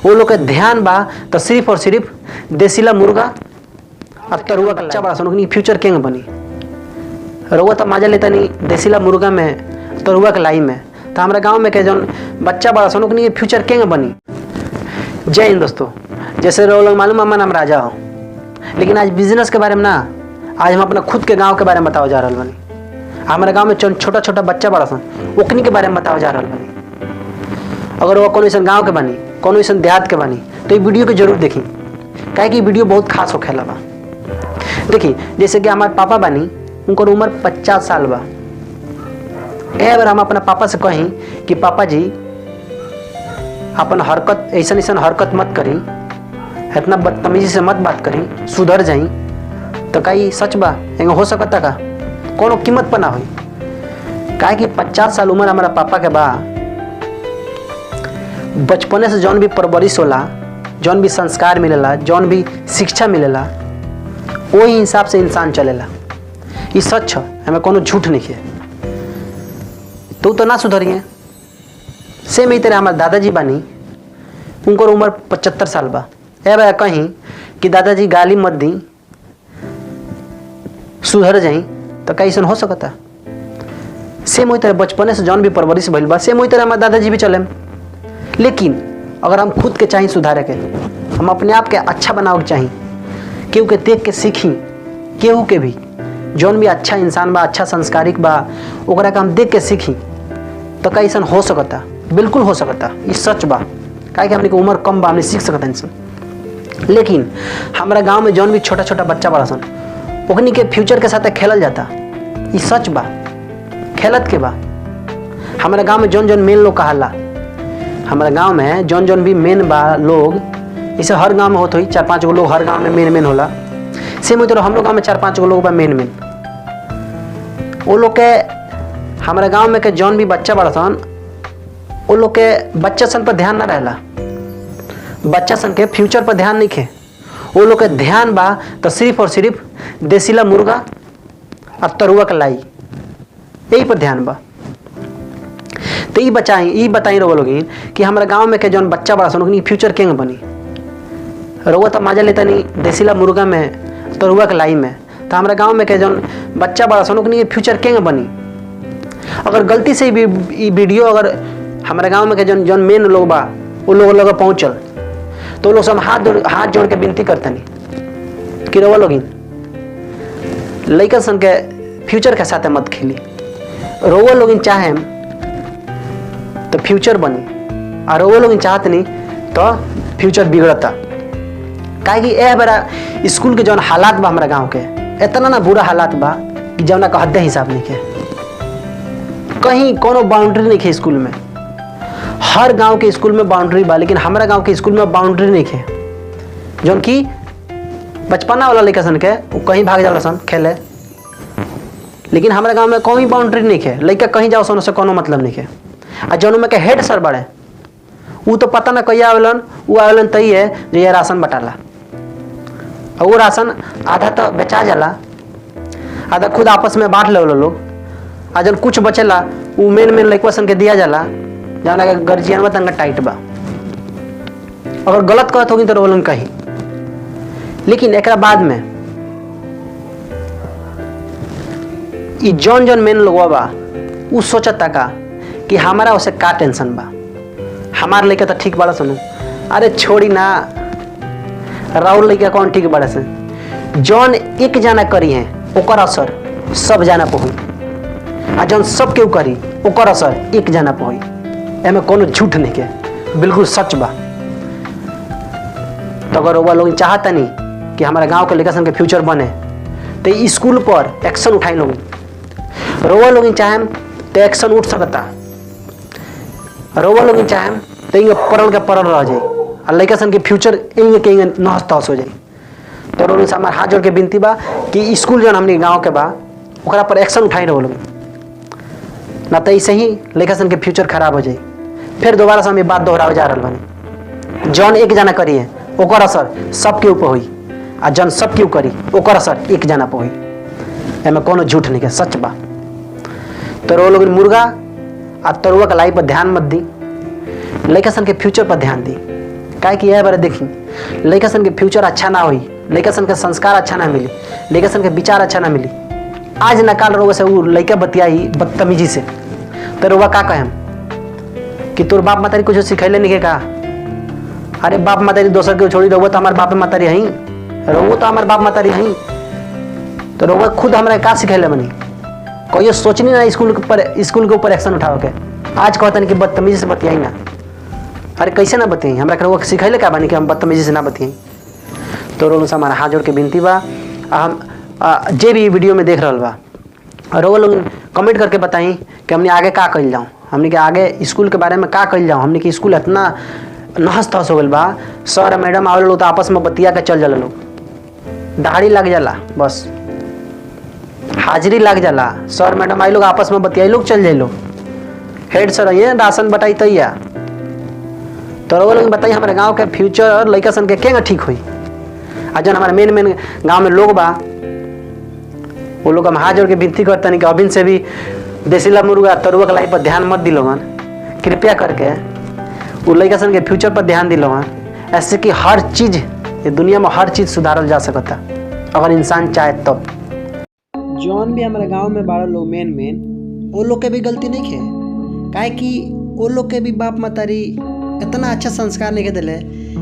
वो लोग के ध्यान बा तो सिर्फ और सिर्फ देसीला मुर्गा और तरुआ का बच्चा बड़ा सन फ्यूचर केंग बनी। रउआ तो मजा लेता नहीं देसीला मुर्गा में तरुआ के लाई में, तो हमारे गांव में के जौन बच्चा बड़ा सन फ्यूचर केंग बनी। जय हिंद दोस्तों, जैसे लोग मालूम हमारा नाम राजा हो, लेकिन आज बिजनेस के बारे में ना, आज हम अपना खुद के गांव के बारे में बताओ जा रहा बनी। हमारे गांव में छोटा छोटा बच्चा बड़ा सन ओकनी के बारे में बताओ जा रहा बनी। अगर वो कोनो ऐसा गाँव के बनी, कोनो ऐसा देहात के बनी, तो ये वीडियो के जरूर देखी, काहे कि वीडियो बहुत खास हो खेला बा। देखी जैसे कि हमारे पापा बनी, उनकर उम्र 50 साल बा। बार हम अपना पापा से कहीं कि पापा जी अपन हरकत ऐसा ऐसा हरकत मत करी, इतना बदतमीजी से मत बात करी, सुधर जाई, तो कहीं सच बा एंगे हो सकता का कोनो कीमत पर ना हुई। काहे कि 50 साल उम्र हमारा पापा के बा। बचपने से जौन भी परवरिश होला, जौन भी संस्कार मिलेला, जौन भी शिक्षा मिलेला, वही हिसाब से इंसान चलेला। ये सच है, हमें कोनो झूठ नहीं है। तो ना सुधरिए। सेम ही तरह हमारे दादाजी बानी, उनकर उम्र 75 साल बा। बा कहीं कि दादाजी गाली मत दी, सुधर जाई, तो कैसे हो सकता। सेम वही तरह बचपने से जौन भी परवरिश भइल बा, सेम वही तरह हमारे दादाजी भी चले। लेकिन अगर हम खुद के चाहिए सुधारे के, हम अपने आप के अच्छा बनावे के चाहिए, केहू के देख के सीखी, केहू के भी जौन भी अच्छा इंसान बा, अच्छा संस्कारिक बा, ओकरा के हम देख के सीखी, तो कैसन हो सकता, बिल्कुल हो सकता। ये सच बा, काहे कि हमने के उम्र कम बा, हमने सीख सकता इंसान। लेकिन हमारा गांव में जौन भी छोटा छोटा बच्चा बड़ा सन, ओकनी के फ्यूचर के साथ खेलल जाता। ये सच बा, खेलत के बा। हमारा गांव में जौन जौन मेन लोग कहाला, हमारे गांव में जौन जौन भी मेन बा लोग, इसे हर गांव में होत हुई 4-5 गो लोग हर गांव में मेन होला। सेम होते हम लोग गांव में 4-5 गो लोग बा मेन। वो लोग के हमारे गांव में के जौन भी बच्चा बड़ा सन, वो लोग के बच्चा सन पर ध्यान ना रहला, बच्चा सन के फ्यूचर पर ध्यान नहीं खे। वो लोग के ध्यान बा तो सिर्फ और सिर्फ देसीला मुर्गा और तरुआ का लाई, यही पर ध्यान बा। तो ये बताई रहो लोग कि हमारे गांव में के जौन बच्चा बड़ा सन फ्यूचर केंग बनी। रउआ तो मजा लेता नहीं देसीला मुर्गा में तरुआ के लाई में, तो हमारे गांव में के जौन बच्चा बड़ा सन फ्यूचर केंग बनी। अगर गलती से ये वीडियो अगर हमारे गांव में के जौन मेन लोग बा, वो लोग पहुंचल, तो लोग सब हाथ जोड़ के विनती करते नहीं कि रउआ लोग लड़का सन के फ्यूचर के साथ मत खेली। रउआ लोग चाहे तो फ्यूचर बनी, और वो लोग चाहते नहीं तो फ्यूचर बिगड़ता। काहे कि यह बड़ा स्कूल के जौन हालात बा हमारा गांव के, इतना ना बुरा हालात बा कि जौना का हद हिसाब नहीं के। कहीं कोनो बाउंड्री नहीं है स्कूल में। हर गांव के स्कूल में बाउंड्री बा, लेकिन हमारा गांव के स्कूल में बाउंड्री नहीं है। जौन की बचपना वाला लड़का सन के वो कहीं भाग जाला सन खेले, लेकिन हमारे गांव में कोई बाउंड्री नहीं है। लड़का कहीं जाओ सन, उससे कोनो मतलब नहीं है। आ जौन में के हेड सर बड़े, वो तो पता ना कहिया आवेलन, वो आवेलन तई है जो ये राशन बटाला, और वो राशन आधा तो बेचा जाला, आधा खुद आपस में बांट ले लोग। आ जब कुछ बचेला वो मेन लड़का सन के दिया जाला, जाना के गर्जियन तंग टाइट बा। अगर गलत करत होगी तो रोलन कहीं। लेकिन एक बाद में ये जौन जौन मेन लोग बा, वो सोचता का कि हमारा उसे का टेंशन बा, हमार लड़का तो ठीक बड़ा सुनो, अरे छोड़ी ना, राहुल लड़का कौन ठीक बड़ा से। जौन एक जाना करी है ओकर असर सब जाना पे हुई, आ जौन सब केहू करी ओकर असर एक जाना पे हुई। एमे कोनो झूठ नहीं के, बिल्कुल सच बा। तो अगर वो लोग चाहता नहीं कि हमारे गांव के लड़का सन के फ्यूचर बने, तो स्कूल पर एक्शन उठाई लोग। रोवा लोग चाहे तो एक्शन उठ सकता, रोवा लोग चाहे तो इंगे परल के परल रह जाए, और लड़का सन के फ्यूचर इंगे के इंगे नहस तहस हो जाए। तो रोग से हमारे हाथ जोड़ के विनती बा कि स्कूल जो हमने गाँव के बा ओकरा पर एक्शन उठाई रहो लोग, ना तो ऐसे ही लड़का सन के फ्यूचर खराब हो जाए। फिर दोबारा से हम ये बात दोहरावे जा रहा बानी, जौन एक जना करी है ओकर असर सबके ऊपर हुई, आ जौन सब क्यों करी ओकर असर एक जना पर हुई। एमे कोनो झूठ नहीं है, सच बा। तो रो लोग मुर्गा आ तरुआ के लाई पर ध्यान मत दी, लड़का सन के फ्यूचर पर ध्यान दी। काहे कि यह बारे देखी लड़का सन के फ्यूचर अच्छा ना होई, लड़का सन के संस्कार अच्छा ना मिली, लड़का सन के विचार अच्छा ना मिली। आज न काल रोग से वो लड़का बतियाई बदतमीजी से तो रोगा का कहें कि तोर बाप मातारी कुछ सिखैले नहीं का। अरे बाप मातारी दोसर के छोड़ी रहो तो हमारे बाप मातारी हई, रहो तो हमारे बाप मातारी हई, तो रहो खुद हमारे का सिखैले बनी। कोई सोचनी ना स्कूल के ऊपर एक्शन उठाओ के। आज कहता नहीं कि बदतमीजी से बतियाई ना। अरे कैसे ना बतियाई, हमरा के वो सिखैले का बनी कि हम बदतमीजी से ना बतियाई। तो रोग से हमारा हाथ जोड़ के विनती बा, हम जे भी वीडियो में देख रहा बा और वो लोग कमेंट करके बताई कि हमने आगे का कल जाऊँ, हमने के आगे स्कूल के बारे में का कल जाऊँ। हमने कि स्कूल इतना नहस तहस हो गल बा, सर मैडम आवे लोग तो आपस में बतिया के चल जाला, लोग दाढ़ी लग जाला, बस हाजिरी लग जाला, सर मैडम आई लोग आपस में बतियाई लोग चल जाए लोग, हेड सर ये राशन बटाई तैया। तो वो लोग बताइए हमारे गांव के फ्यूचर और लड़का सन के केंगा ठीक हुई। आज जन हमारे मेन गांव में लोग बा, वो लोग हम हाथ जोड़ के विनती करते हैं कि अभी से भी देसीला मुर्गा तरुआ के लाई पर ध्यान मत दिलोगन, कृपया करके वो लड़का सन के फ्यूचर पर ध्यान दिलोगन। ऐसे कि हर चीज़ ये दुनिया में हर चीज़ सुधारल जा सकता अगर इंसान चाहे तब। जौन भी हमारे गांव में बारह लोग मेन वो लोग के भी गलती नहीं है, काहे कि वो लोग के भी बाप मातारी इतना अच्छा संस्कार नहीं दिले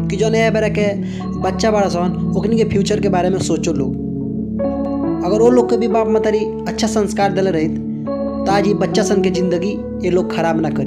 कि जो नया बेरा के बच्चा बड़ा सन ओकनी के फ्यूचर के बारे में सोचो लोग। अगर वो लोग के भी बाप मातारी अच्छा संस्कार दिले रही तो आज ये बच्चा सन के जिंदगी ये लोग खराब ना करी।